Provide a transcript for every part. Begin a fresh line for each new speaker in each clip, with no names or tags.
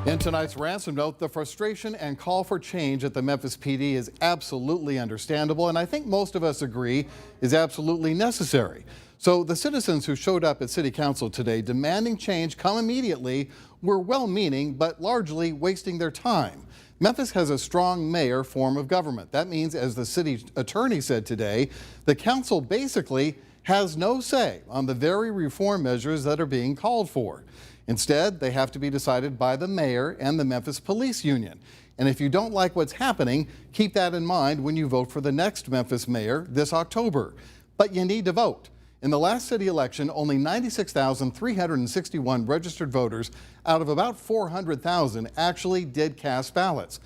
In tonight's Ransom Note, the frustration and call for change at the Memphis PD is absolutely understandable, and I think most of us agree is absolutely necessary. So the citizens who showed up at City Council today demanding change come immediately were well-meaning but largely wasting their time. Memphis has a strong mayor form of government. That means, as the city attorney said today, the council basically has no say on the very reform measures that are being called for. Instead, they have to be decided by the mayor and the Memphis Police Union. And if you don't like what's happening, keep that in mind when you vote for the next Memphis mayor this October. But you need to vote. In the last city election, only 96,361 registered voters out of about 400,000 actually did cast ballots.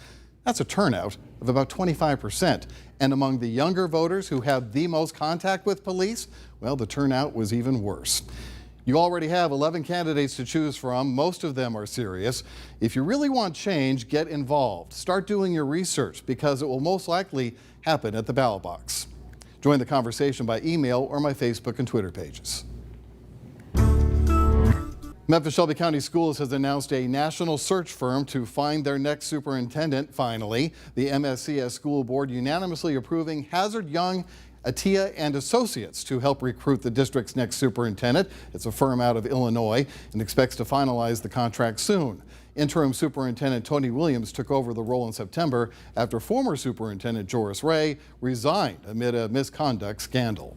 That's a turnout of about 25%. And among the younger voters who have the most contact with police, well, the turnout was even worse. You already have 11 candidates to choose from. Most of them are serious. If you really want change, get involved. Start doing your research because it will most likely happen at the ballot box. Join the conversation by email or my Facebook and Twitter pages. Memphis Shelby County Schools has announced a national search firm to find their next superintendent, finally. The MSCS School Board unanimously approving Hazard Young, Atia and Associates to help recruit the district's next superintendent. It's a firm out of Illinois and expects to finalize the contract soon. Interim Superintendent Tony Williams took over the role in September after former Superintendent Joris Ray resigned amid a misconduct scandal.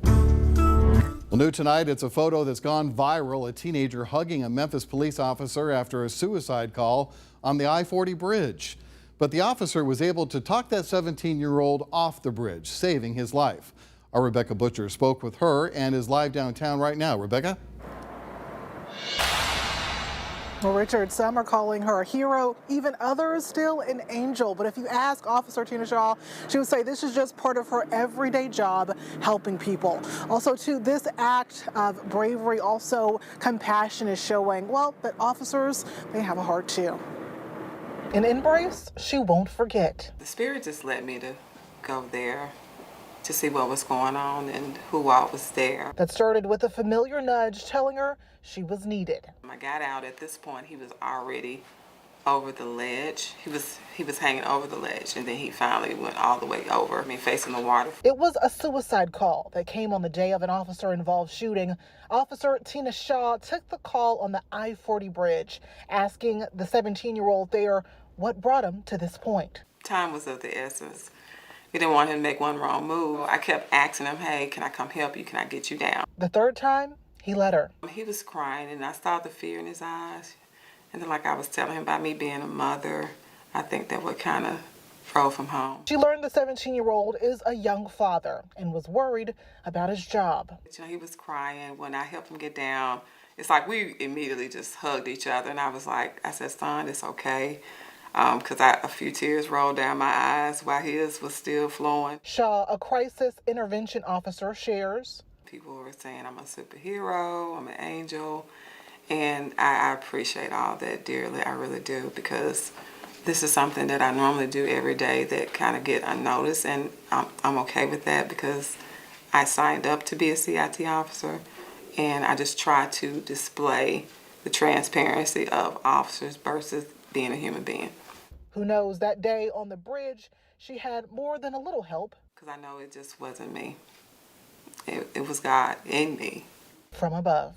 Well, new tonight, it's a photo that's gone viral, a teenager hugging a Memphis police officer after a suicide call on the I-40 bridge. But the officer was able to talk that 17-year-old off the bridge, saving his life. Our Rebecca Butcher spoke with her and is live downtown right now. Rebecca?
Well, Richard, some are calling her a hero, even others still an angel. But if you ask Officer Tina Shaw, she would say this is just part of her everyday job, helping people. Also, too, this act of bravery, also compassion is showing, well, that officers, they have a heart too. An embrace she won't forget.
The Spirit just led me to go there to see what was going on and who all was there.
That started with a familiar nudge telling her she was needed.
When I got out at this point, he was already over the ledge. He was hanging over the ledge, and then he finally went all the way over, facing the water.
It was a suicide call that came on the day of an officer-involved shooting. Officer Tina Shaw took the call on the I-40 bridge, asking the 17-year-old there what brought him to this point.
Time was of the essence. We didn't want him to make one wrong move. I kept asking him, hey, can I come help you? Can I get you down?
The third time, he let her.
He was crying, and I saw the fear in his eyes. And then, like I was telling him about me being a mother, I think that what kind of drove him home.
She learned the 17-year-old is a young father and was worried about his job.
He was crying. When I helped him get down, it's like we immediately just hugged each other. And I was like, I said, son, it's okay. Because a few tears rolled down my eyes while his was still flowing.
Shaw, a crisis intervention officer, shares.
People were saying I'm a superhero, I'm an angel, and I appreciate all that dearly, I really do, because this is something that I normally do every day that kind of get unnoticed, and I'm okay with that because I signed up to be a CIT officer, and I just try to display the transparency of officers versus being a human being.
Who knows, that day on the bridge, she had more than a little help.
Because I know it just wasn't me. It was God in me.
From above.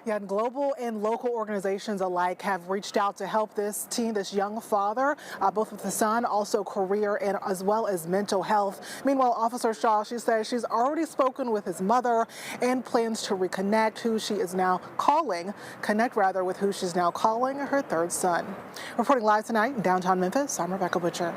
Yeah, and global and local organizations alike have reached out to help this teen, this young father, both with his son, also career, and as well as mental health. Meanwhile, Officer Shaw, she says she's already spoken with his mother and plans to reconnect, who she's now calling her third son. Reporting live tonight in downtown Memphis, I'm Rebecca Butcher.